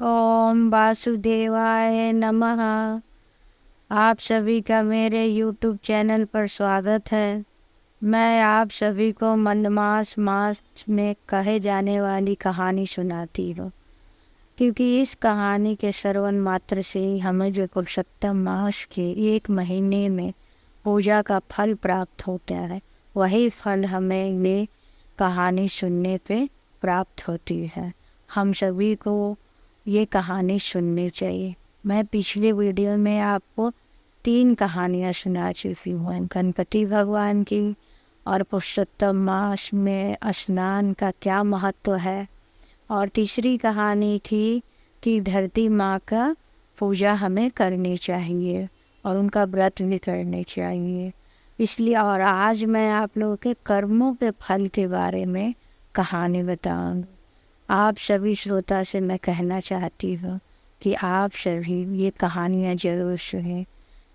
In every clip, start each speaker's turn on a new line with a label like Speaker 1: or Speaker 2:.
Speaker 1: ओम वासुदेवाय नमः। आप सभी का मेरे YouTube चैनल पर स्वागत है। मैं आप सभी को मलमास मास में कहे जाने वाली कहानी सुनाती हूँ, क्योंकि इस कहानी के श्रवण मात्र से ही हमें जो पुरुषोत्तम मास के एक महीने में पूजा का फल प्राप्त होता है, वही फल हमें ये कहानी सुनने पे प्राप्त होती है। हम सभी को ये कहानी सुननी चाहिए। मैं पिछले वीडियो में आपको 3 कहानियाँ सुना चुकी हूँ, गणपति भगवान की और पुरुषोत्तम मास में स्नान का क्या महत्व है, और तीसरी कहानी थी कि धरती माँ का पूजा हमें करनी चाहिए और उनका व्रत भी करने चाहिए। इसलिए और आज मैं आप लोगों के कर्मों के फल के बारे में कहानी बताऊंगी। आप सभी श्रोता से मैं कहना चाहती हूँ कि आप सभी ये कहानियाँ ज़रूर सुनें,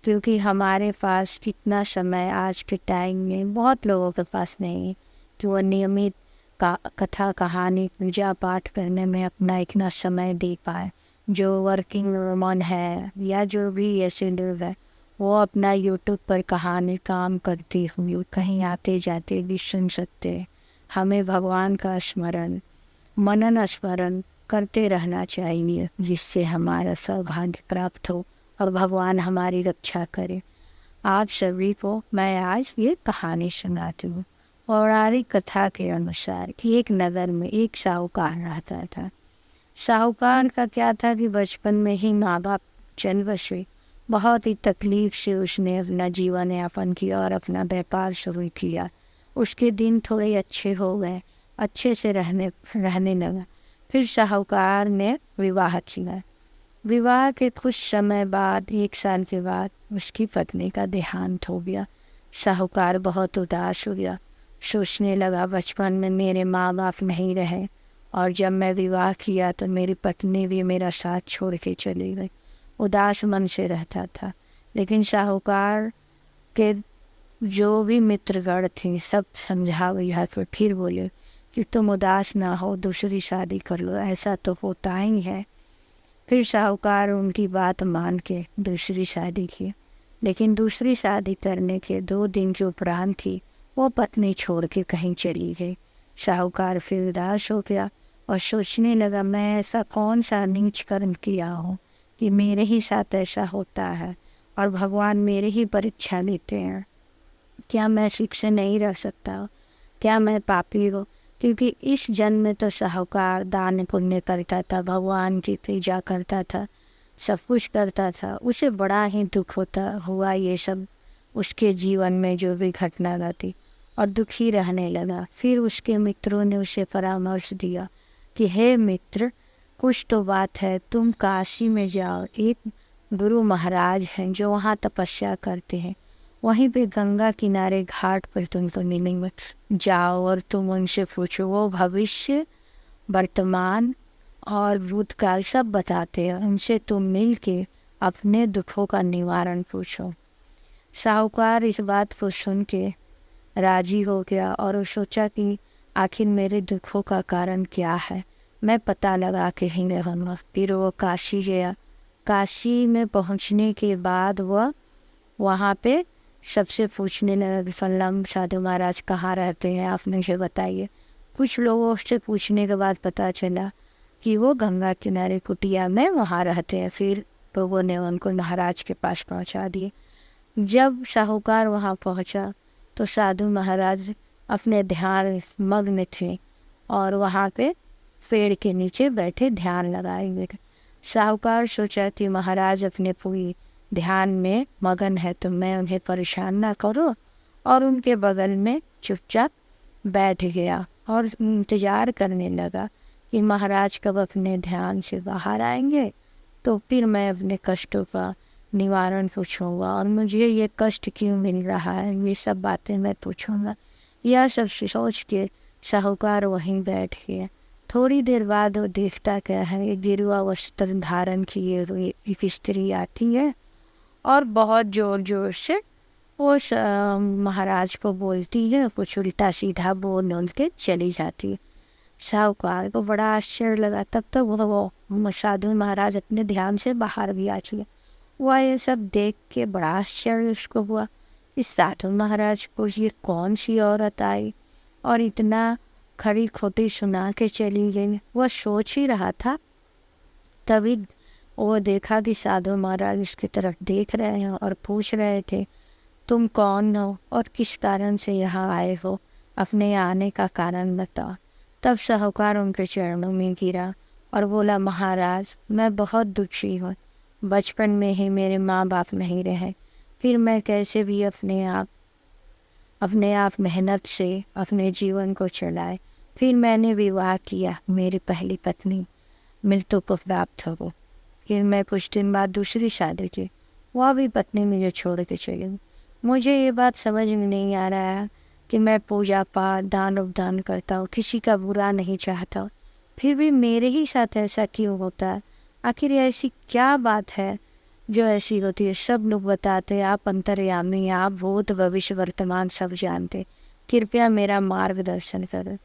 Speaker 1: क्योंकि हमारे पास कितना समय आज के टाइम में बहुत लोगों के पास नहीं है कि वो नियमित कथा कहानी पूजा पाठ करने में अपना इतना समय दे पाए। जो वर्किंग वुमन है या जो भी ऐसे लोग है, वो अपना यूट्यूब पर कहानी काम करती हुई कहीं आते जाते भी सुन सकते हैं। हमें भगवान का स्मरण मनन स्मरण करते रहना चाहिए, जिससे हमारा सौभाग्य प्राप्त हो और भगवान हमारी रक्षा करे। आप सभी को मैं आज ये कहानी सुनाती हूँ। पौराणिक कथा के अनुसार कि एक नगर में एक साहूकार रहता था। साहूकार का क्या था कि बचपन में ही माँ बाप चल बसे। बहुत ही तकलीफ से उसने अपना जीवन यापन किया और अपना व्यापार शुरू किया। उसके दिन थोड़े अच्छे हो गए, अच्छे से रहने लगा। फिर साहूकार ने विवाह किया। विवाह के कुछ समय बाद, 1 साल के बाद, उसकी पत्नी का देहांत हो गया। साहूकार बहुत उदास हो गया। सोचने लगा, बचपन में मेरे माँ बाप नहीं रहे और जब मैं विवाह किया तो मेरी पत्नी भी मेरा साथ छोड़ के चली गई। उदास मन से रहता था। लेकिन साहूकार के जो भी मित्रगण थे सब समझा बुझा कर फिर बोले कि तुम उदास ना हो, दूसरी शादी कर लो, ऐसा तो होता ही है। फिर साहूकार उनकी बात मान के दूसरी शादी की। लेकिन दूसरी शादी करने के 2 दिन के उपरांत ही वो पत्नी छोड़ के कहीं चली गई। साहूकार फिर उदास हो गया और सोचने लगा, मैं ऐसा कौन सा नीच कर्म किया हूँ कि मेरे ही साथ ऐसा होता है और भगवान मेरे ही परीक्षा लेते हैं। क्या मैं ठीक से नहीं रह सकता? क्या मैं पापी हूँ? क्योंकि इस जन्म में तो साहूकार दान पुण्य करता था, भगवान की पूजा करता था, सब कुछ करता था। उसे बड़ा ही दुख होता हुआ ये सब उसके जीवन में जो भी घटना घटी, और दुखी रहने लगा। फिर उसके मित्रों ने उसे परामर्श दिया कि हे मित्र, कुछ तो बात है, तुम काशी में जाओ। एक गुरु महाराज हैं जो वहाँ तपस्या करते हैं। वहीं पे गंगा किनारे घाट पर तुमको मिलेंगे। जाओ और तुम उनसे पूछो। वो भविष्य, वर्तमान और भूतकाल सब बताते हैं। उनसे तुम मिल के अपने दुखों का निवारण पूछो। साहूकार इस बात को सुन के राजी हो गया और वो सोचा कि आखिर मेरे दुखों का कारण क्या है, मैं पता लगा के ही रहूँगा। फिर वो काशी गया। काशी में पहुँचने के बाद वह वहाँ पे सबसे पूछने लगा कि फल्लाम साधु महाराज कहाँ रहते हैं, आप मुझे बताइए। कुछ लोगों से पूछने के बाद पता चला कि वो गंगा किनारे कुटिया में वहाँ रहते हैं। फिर लोगों ने उनको महाराज के पास पहुँचा दिए। जब साहूकार वहाँ पहुँचा तो साधु महाराज अपने ध्यान मग्न थे और वहाँ पे पेड़ के नीचे बैठे ध्यान लगाए हुए। साहूकार सोचा कि महाराज अपने पूरी ध्यान में मगन है तो मैं उन्हें परेशान ना करूं, और उनके बगल में चुपचाप बैठ गया और इंतज़ार करने लगा कि महाराज कब अपने ध्यान से बाहर आएंगे तो फिर मैं अपने कष्टों का निवारण पूछूंगा और मुझे ये कष्ट क्यों मिल रहा है, ये सब बातें मैं पूछूंगा। यह सब सोच के साहूकार वहीं बैठ गया। थोड़ी देर बाद वो देखता क्या है, एक गिरुआ वस्त्र धारण किए हुए एक स्त्री आती है और बहुत ज़ोर ज़ोर से वो महाराज को बोलती है, कुछ उल्टा सीधा बोल के चली जाती है। साहूकार को बड़ा आश्चर्य लगा। तब तक वो साधु महाराज अपने ध्यान से बाहर भी आ चुके। वह ये सब देख के बड़ा आश्चर्य उसको हुआ। इस साधु महाराज को ये कौन सी औरत आई और इतना खरी खोटी सुना के चली गई। वह सोच ही रहा था, तभी वो देखा कि साधु महाराज उसकी तरफ देख रहे हैं और पूछ रहे थे, तुम कौन हो और किस कारण से यहाँ आए हो, अपने आने का कारण बताओ। तब साहूकार उनके चरणों में गिरा और बोला, महाराज मैं बहुत दुखी हूँ। बचपन में ही मेरे माँ बाप नहीं रहे, फिर मैं कैसे भी अपने आप मेहनत से अपने जीवन को चलाए। फिर मैंने विवाह किया, मेरी पहली पत्नी मृत्यु को प्राप्त हो गई। फिर मैं कुछ दिन बाद दूसरी शादी की, वह भी पत्नी मुझे छोड़ के चली गई। मुझे ये बात समझ में नहीं आ रहा है कि मैं पूजा पाठ दान उपदान करता हूँ, किसी का बुरा नहीं चाहता हूँ, फिर भी मेरे ही साथ ऐसा क्यों होता है। आखिर ऐसी क्या बात है जो ऐसी होती है। सब लोग बताते हैं आप अंतर्यामी, आप भूत भविष्य वर्तमान सब जानते, कृपया मेरा मार्गदर्शन करें।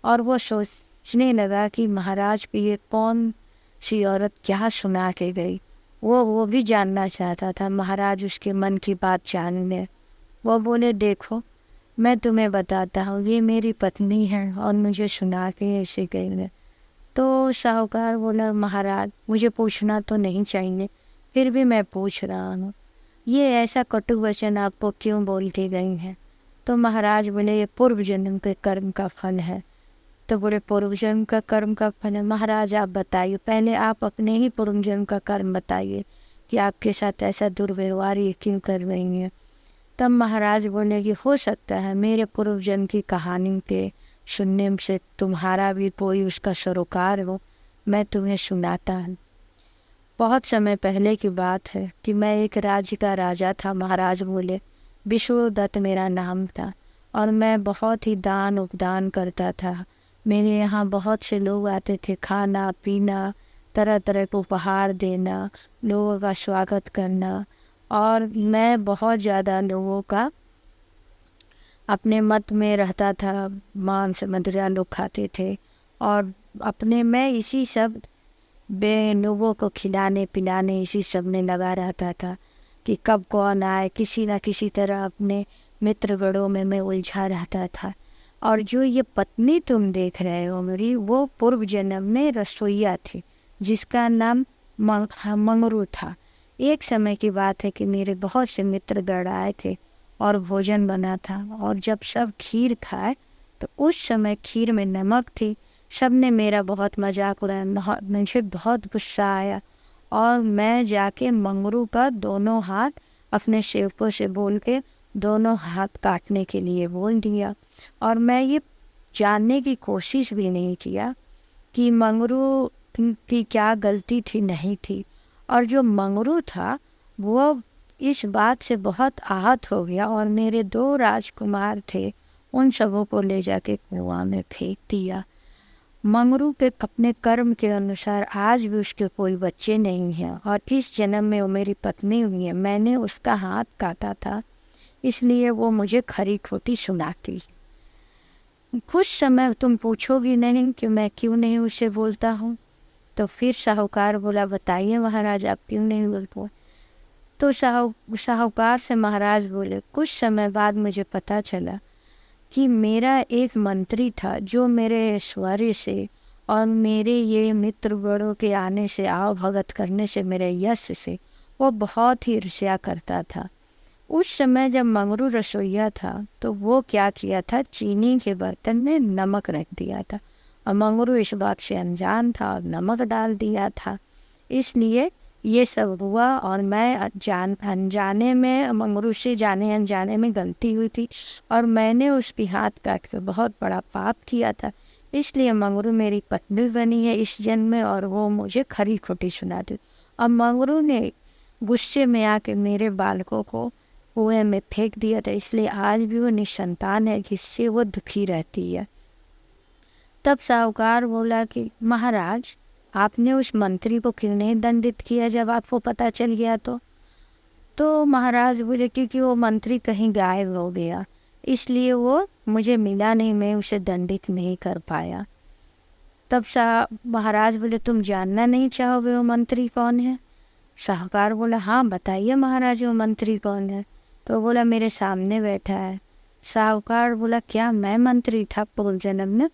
Speaker 1: और वो सोचने लगा कि महाराज की ये कौन सी औरत क्या सुना के गई। वो भी जानना चाहता था। महाराज उसके मन की बात जानने। वो बोले, देखो मैं तुम्हें बताता हूँ, ये मेरी पत्नी है और मुझे सुना के ऐसे गई है। तो साहूकार बोला, महाराज मुझे पूछना तो नहीं चाहिए, फिर भी मैं पूछ रहा हूँ, ये ऐसा कटु वचन आपको क्यों बोल के गई हैं। तो महाराज बोले, ये पूर्व जन्म के कर्म का फल है। तो बोले, पूर्व जन्म का कर्म का फल है। महाराज आप बताइए, पहले आप अपने ही पूर्व जन्म का कर्म बताइए कि आपके साथ ऐसा दुर्व्यवहार ये क्यों कर रही हैं। तब महाराज बोले कि हो सकता है मेरे पूर्व जन्म की कहानी के सुनने से तुम्हारा भी कोई उसका सरोकार हो, मैं तुम्हें सुनाता हूँ। बहुत समय पहले की बात है कि मैं एक राज्य का राजा था। महाराज बोले, विष्णुदत्त मेरा नाम था और मैं बहुत ही दान उपदान करता था। मेरे यहाँ बहुत से लोग आते थे, खाना पीना, तरह तरह को उपहार देना, लोगों का स्वागत करना, और मैं बहुत ज़्यादा लोगों का अपने मत में रहता था। मांस मदिरा लोग खाते थे और अपने मैं इसी सब लोगों को खिलाने पिलाने इसी सब में लगा रहता था कि कब कौन आए, किसी न किसी तरह अपने मित्रगणों में मैं उलझा रहता था। और जो ये पत्नी तुम देख रहे हो मेरी, वो पूर्व जन्म में रसोइया थी जिसका नाम मंगरू था। एक समय की बात है कि मेरे बहुत से मित्रगण आए थे और भोजन बना था, और जब सब खीर खाए तो उस समय खीर में नमक थी। सब ने मेरा बहुत मजाक उड़ाया, मुझे बहुत गुस्सा आया और मैं जाके मंगरू का दोनों हाथ अपने सेवकों से बोल के दोनों हाथ काटने के लिए बोल दिया। और मैं ये जानने की कोशिश भी नहीं किया कि मंगरू की क्या गलती थी नहीं थी। और जो मंगरू था वो इस बात से बहुत आहत हो गया और मेरे 2 राजकुमार थे, उन सबों को ले जाके कुआं में फेंक दिया। मंगरू के अपने कर्म के अनुसार आज भी उसके कोई बच्चे नहीं हैं और इस जन्म में वो मेरी पत्नी हुई है। मैंने उसका हाथ काटा था, इसलिए वो मुझे खरी खोटी सुनाती। कुछ समय तुम पूछोगी नहीं कि मैं क्यों नहीं उसे बोलता हूँ। तो फिर साहूकार बोला, बताइए महाराज आप क्यों नहीं बोलते। तो साहूकार से महाराज बोले, कुछ समय बाद मुझे पता चला कि मेरा एक मंत्री था जो मेरे ऐश्वर्य से और मेरे ये मित्र बड़ों के आने से, आओ भगत करने से, मेरे यश से वो बहुत ही ईर्ष्या करता था। उस समय जब मंगरू रसोइया था तो वो क्या किया था, चीनी के बर्तन में नमक रख दिया था और मंगरू इस बात से अनजान था और नमक डाल दिया था। इसलिए ये सब हुआ और मैं अनजाने में, मंगरू से जाने अनजाने में गलती हुई थी और मैंने उसकी हाथ काट कर बहुत बड़ा पाप किया था। इसलिए मंगरू मेरी पत्नी बनी है इस जन्म में और वो मुझे खरी खोटी सुनाती। अब मंगरू ने गुस्से में आके मेरे बालकों को कुएं में फेंक दिया था, इसलिए आज भी वो निसंतान है जिससे वो दुखी रहती है। तब साहूकार बोला कि महाराज आपने उस मंत्री को क्यों नहीं दंडित किया जब आपको पता चल गया तो महाराज बोले क्योंकि वो मंत्री कहीं गायब हो गया, इसलिए वो मुझे मिला नहीं, मैं उसे दंडित नहीं कर पाया। तब महाराज बोले, तुम जानना नहीं चाहोगे वो मंत्री कौन है? साहूकार बोला, हाँ बताइए महाराज वो मंत्री कौन है? तो बोला, मेरे सामने बैठा है। साहूकार बोला, क्या मैं मंत्री था पूर्व जन्म में?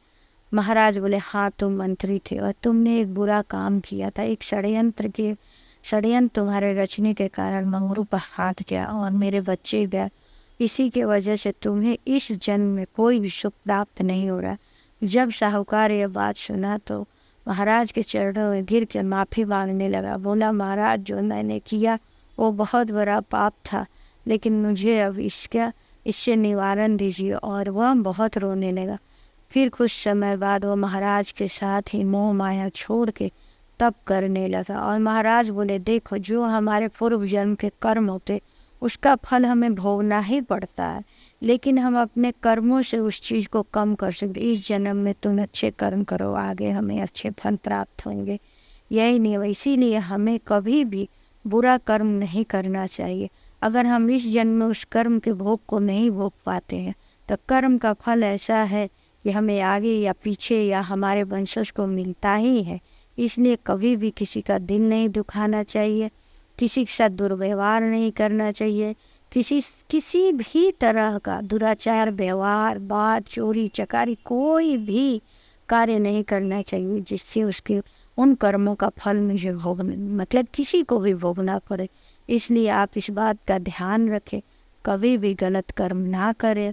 Speaker 1: महाराज बोले, हाँ तुम मंत्री थे और तुमने एक बुरा काम किया था। एक षड्यंत्र तुम्हारे रचने के कारण मंगरू पर हाथ गया और मेरे बच्चे गए। इसी के वजह से तुम्हें इस जन्म में कोई भी सुख प्राप्त नहीं हो रहा। जब साहूकार यह बात सुना तो महाराज के चरणों में गिर कर माफ़ी मांगने लगा। बोला, महाराज जो मैंने किया वो बहुत बड़ा पाप था, लेकिन मुझे अब इससे निवारण दीजिए। और वह बहुत रोने लगा। फिर कुछ समय बाद वो महाराज के साथ ही मोह माया छोड़ के तप करने लगा। और महाराज बोले, देखो जो हमारे पूर्व जन्म के कर्म होते उसका फल हमें भोगना ही पड़ता है, लेकिन हम अपने कर्मों से उस चीज़ को कम कर सकते। इस जन्म में तुम अच्छे कर्म करो, आगे हमें अच्छे फल प्राप्त होंगे। यही नहीं, इसीलिए हमें कभी भी बुरा कर्म नहीं करना चाहिए। अगर हम इस जन्म में उस कर्म के भोग को नहीं भोग पाते हैं तो कर्म का फल ऐसा है कि हमें आगे या पीछे या हमारे वंशज को मिलता ही है। इसलिए कभी भी किसी का दिल नहीं दुखाना चाहिए, किसी के साथ दुर्व्यवहार नहीं करना चाहिए, किसी भी तरह का दुराचार व्यवहार, बात, चोरी चकारी, कोई भी कार्य नहीं करना चाहिए जिससे उसके उन कर्मों का फल मुझे मतलब किसी को भी भोगना पड़े। इसलिए आप इस बात का ध्यान रखें, कभी भी गलत कर्म ना करें।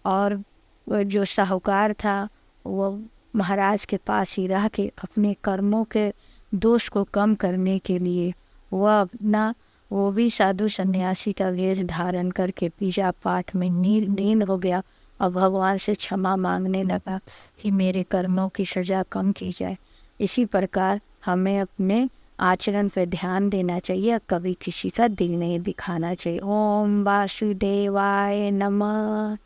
Speaker 1: और जो साहूकार था वो महाराज के पास ही रह के अपने कर्मों के दोष को कम करने के लिए वो भी साधु सन्यासी का वेश धारण करके पूजा पाठ में लीन हो गया और भगवान से क्षमा मांगने लगा कि मेरे कर्मों की सजा कम की जाए। इसी प्रकार हमें अपने आचरण पर ध्यान देना चाहिए, कभी किसी का दिल नहीं दिखाना चाहिए। ओम वासुदेवाय नमः।